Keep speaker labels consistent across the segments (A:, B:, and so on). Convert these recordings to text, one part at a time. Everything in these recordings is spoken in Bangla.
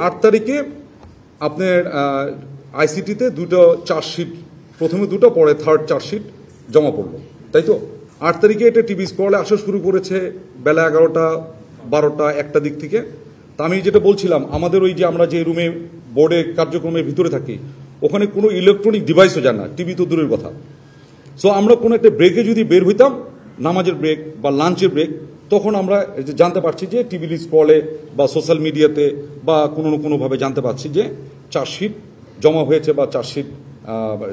A: 8 তারিখে আপনার আইসিটিতে দুটো চার্জশিট, প্রথমে দুটো, পরে থার্ড চার্জশিট জমা পড়লো, তাই তো? 8 তারিখে এটা টিভি স্ক্রলে আসা শুরু করেছে বেলা 11টা 12টা 1টা দিক থেকে। তা আমি যেটা বলছিলাম, আমাদের ওই যে আমরা যে রুমে বোর্ডে কার্যক্রমের ভিতরে থাকি, ওখানে কোনো ইলেকট্রনিক ডিভাইসও যায় না, টিভি তো দূরের কথা। সো আমরা কোনো একটা ব্রেকে যদি বের হইতাম, নামাজের ব্রেক বা লাঞ্চের ব্রেক, তখন আমরা জানতে পারছি যে টিভি স্ক্রলে বা সোশ্যাল মিডিয়াতে বা কোনো না কোনোভাবে জানতে পারছি যে চার্জশিট জমা হয়েছে বা চার্জশিট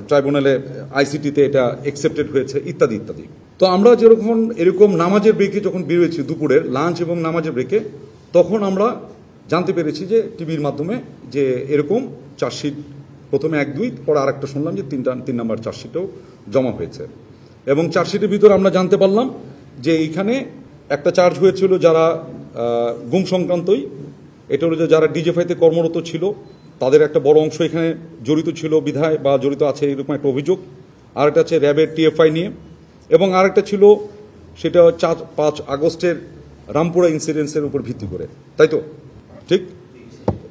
A: ট্রাইব্যুনালে আইসিটিতে এটা অ্যাকসেপ্টেড হয়েছে ইত্যাদি ইত্যাদি। তো আমরা যেরকম এরকম নামাজের ব্রেকে যখন বেরোয়েছি, দুপুরের লাঞ্চ এবং নামাজের ব্রেকে, তখন আমরা জানতে পেরেছি যে টিভির মাধ্যমে যে এরকম চার্জশিট প্রথমে 1-2, পরে আরেকটা শুনলাম যে 3 নম্বর চার্জশিটও জমা হয়েছে। এবং চার্জশিটের ভিতরে আমরা জানতে পারলাম যে এইখানে একটা চার্জ হয়েছিল যারা গুম সংক্রান্তই, এটা হলো যে যারা ডিজেফাইতে কর্মরত ছিল তাদের একটা বড় অংশ এখানে জড়িত ছিল বিধায় বা জড়িত আছে এরকম একটা অভিযোগ। আরেকটা আছে র্যাবের টিএফআই নিয়ে, এবং আরেকটা ছিল সেটা 5 আগস্টের রামপুরা ইনসিডেন্সের উপর ভিত্তি করে, তাই তো? ঠিক,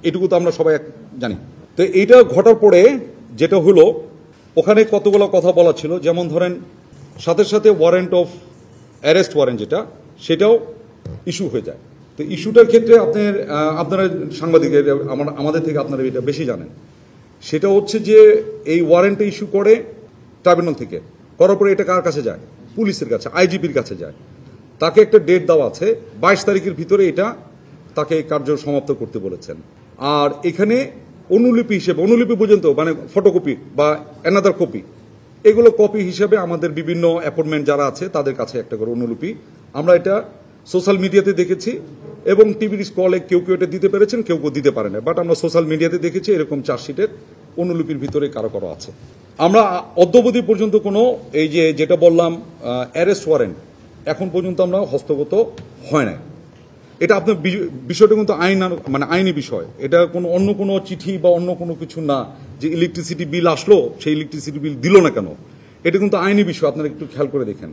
A: এটুকু তো আমরা সবাই জানি। তো এইটা ঘটার পরে যেটা হলো, ওখানে কতগুলো কথা বলা ছিল, যেমন ধরেন সাথে সাথে ওয়ারেন্ট অফ অ্যারেস্ট ওয়ারেন্ট যেটা, সেটাও ইস্যু হয়ে যায়। তো ইস্যুটার ক্ষেত্রে আপনারা সাংবাদিক, আমাদের থেকে আপনারা এটা বেশি জানেন। সেটা হচ্ছে যে এই ওয়ারেন্টটা ইস্যু করে ট্রাইব্যুনাল থেকে, করার পরে এটা কার কাছে যায়? পুলিশের কাছে, আইজিপির কাছে যায়। তাকে একটা ডেট দেওয়া আছে, 22 তারিখের ভিতরে এটা তাকে কার্য সমাপ্ত করতে বলেছেন। আর এখানে অনুলিপি হিসেবে, অনুলিপি পর্যন্ত মানে ফটোকপি বা অ্যানাদার কপি, এগুলো কপি হিসেবে আমাদের বিভিন্ন অ্যাপয়েন্টমেন্ট যারা আছে তাদের কাছে একটা করে অনুলিপি। আমরা এটা সোশ্যাল মিডিয়াতে দেখেছি এবং টিভির স্ক্রলে কেউ কেউ এটা দিতে পেরেছেন, কেউ কেউ দিতে পারে না, বাট আমরা সোশ্যাল মিডিয়াতে দেখেছি এরকম চার্জশিটের অনুলিপির ভিতরে কারো কারো আছে। আমরা অদ্যাবধি পর্যন্ত কোনো এই যে যেটা বললাম অ্যারেস্ট ওয়ারেন্ট এখন পর্যন্ত আমরা হস্তগত হয় না। এটা আপনার বিষয়টা কিন্তু আইনি বিষয়, এটা কোনো অন্য কোনো চিঠি বা অন্য কোনো কিছু না যে ইলেকট্রিসিটি বিল আসলো, সেই ইলেকট্রিসিটি বিল দিল না কেন, এটা কিন্তু আইনি বিষয়। আপনারা একটু খেয়াল করে দেখেন,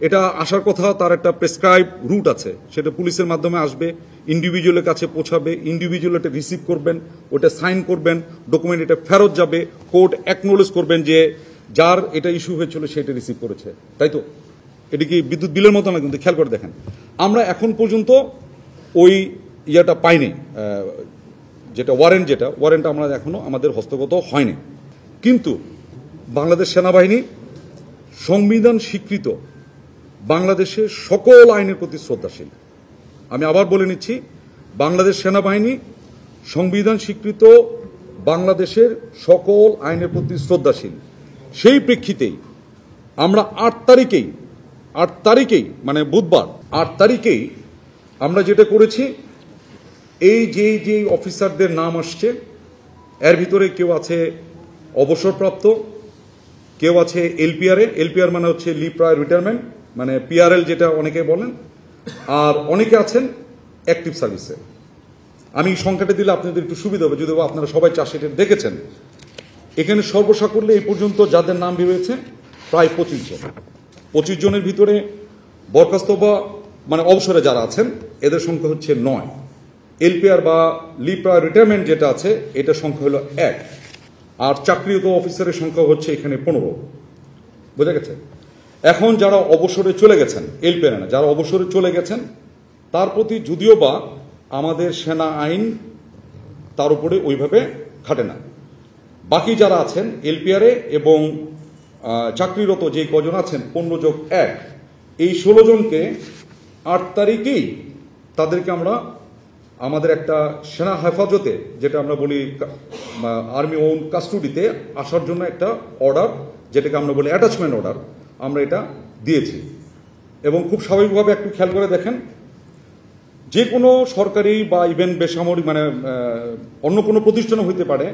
A: এটা আসার কথা, তার একটা প্রেসক্রাইব রুট আছে, সেটা পুলিশের মাধ্যমে আসবে, ইন্ডিভিজুয়ালের কাছে পৌঁছাবে, ইন্ডিভিজুয়াল এটা রিসিভ করবেন, ওটা সাইন করবেন, ডকুমেন্ট এটা ফেরত যাবে, কোর্ট অ্যাকনোলেজ করবেন যে যার এটা ইস্যু হয়েছিল সেটা রিসিভ করেছে, তাই তো? এটা কি বিদ্যুৎ বিলের মতো না? কিন্তু খেয়াল করে দেখেন, আমরা এখন পর্যন্ত ওই ইয়াটা পাইনি, যেটা ওয়ারেন্টটা আমরা এখনো আমাদের হস্তগত হয়নি। কিন্তু বাংলাদেশ সেনাবাহিনী সংবিধান স্বীকৃত বাংলাদেশের সকল আইনের প্রতি শ্রদ্ধাশীল। আমি আবার বলে নিচ্ছি, বাংলাদেশ সেনাবাহিনী সংবিধান স্বীকৃত বাংলাদেশের সকল আইনের প্রতি শ্রদ্ধাশীল। সেই প্রেক্ষিতেই আমরা 8 তারিখেই মানে বুধবার 8 তারিখেই আমরা যেটা করেছি, এই যে অফিসারদের নাম আসছে, এর ভিতরে কেউ আছে অবসরপ্রাপ্ত, কেউ আছে এলপিআর মানে হচ্ছে লিভ প্রায়র রিটায়ারমেন্ট, মানে পিআরএল যেটা অনেকে বলেন, আর অনেকে আছেন অ্যাক্টিভ সার্ভিসে। আমি সংখ্যাটা দিলে আপনাদের একটু সুবিধা হবে, যদিও আপনারা সবাই চার্জশিটে দেখেছেন। এখানে সর্বসাকুল্যে এই পর্যন্ত যাদের নাম বেরিয়েছে প্রায় 25 জন। 25 জনের ভিতরে বরখাস্ত বা মানে অবসরে যারা আছেন এদের সংখ্যা হচ্ছে 9। এলপিআর বা লিভ প্রায়র রিটায়ারমেন্ট যেটা আছে এটার সংখ্যা হলো 1, আর চাকরিরত অফিসারের সংখ্যা হচ্ছে এখানে 15। বোঝা গেছে? এখন যারা অবসরে চলে গেছেন, এলপিআর না, যারা অবসরে চলে গেছেন, তার প্রতি যদিও বা আমাদের সেনা আইন তার উপরে ওইভাবে খাটে না। বাকি যারা আছেন এলপিআরে এবং চাকরিরত যে কজন আছেন 15+1, এই 16 জনকে 8 তারিখেই তাদেরকে আমরা আমাদের একটা সেনা হেফাজতে, যেটা আমরা বলি আর্মি ওন কাস্টডিতে আসার জন্য একটা অর্ডার, যেটাকে আমরা বলি অ্যাটাচমেন্ট অর্ডার, আমরা এটা দিয়েছি। এবং খুব স্বাভাবিকভাবে একটু খেয়াল করে দেখেন, যে কোনো সরকারি বা ইভেন বেসামরিক মানে অন্য কোনো প্রতিষ্ঠানও হইতে পারে,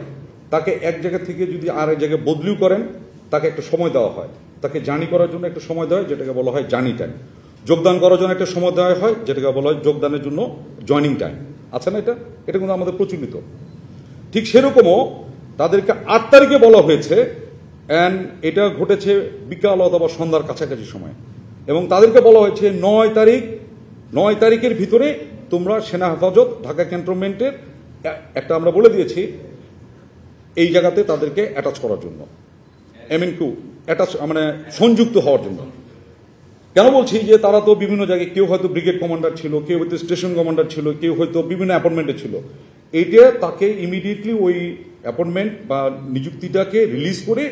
A: তাকে এক জায়গা থেকে যদি আর এক জায়গায় বদলিও করেন, তাকে একটা সময় দেওয়া হয়, তাকে জার্নি করার জন্য একটা সময় দেওয়া হয়, যেটাকে বলা হয় জার্নি টাইম। যোগদান করার জন্য একটা সময় দেওয়া হয়, যেটাকে বলা হয় যোগদানের জন্য জয়নিং টাইম। আছে না? এটা কিন্তু আমাদের প্রচলিত। ঠিক সেরকমও তাদেরকে 8 তারিখে বলা হয়েছে, অ্যান্ড এটা ঘটেছে বিকাল অথবা সন্ধ্যার কাছাকাছি সময়, এবং তাদেরকে বলা হয়েছে 9 তারিখের ভিতরে তোমরা সেনা হেফাজত ঢাকা ক্যান্টনমেন্টের একটা আমরা বলে দিয়েছি এই জায়গাতে তাদেরকে অ্যাটাচ করার জন্য, এমএনকিউ অ্যাটাচ মানে সংযুক্ত হওয়ার জন্য। কেন বলছি যে তারা তো বিভিন্ন জায়গায়, কেউ হয়তো ব্রিগেড কমান্ডার ছিল, কেউ হয়তো স্টেশন কমান্ডার ছিল, কেউ হয়তো বিভিন্ন অ্যাপয়েন্টমেন্টে ছিল। এইটা তাকে ইমিডিয়েটলি ওই অ্যাপয়েন্টমেন্ট বা নিযুক্তিটাকে রিলিজ করে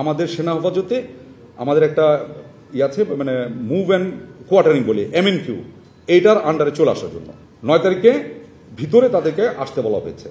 A: আমাদের সেনা হেফাজতে আমাদের একটা আছে মানে মুভ অ্যান্ড কোয়ার্টারিং বলি এমএনকিউ, এইটার আন্ডারে চলে আসার জন্য 9 তারিখে ভিতরে তাদেরকে আসতে বলা হয়েছে।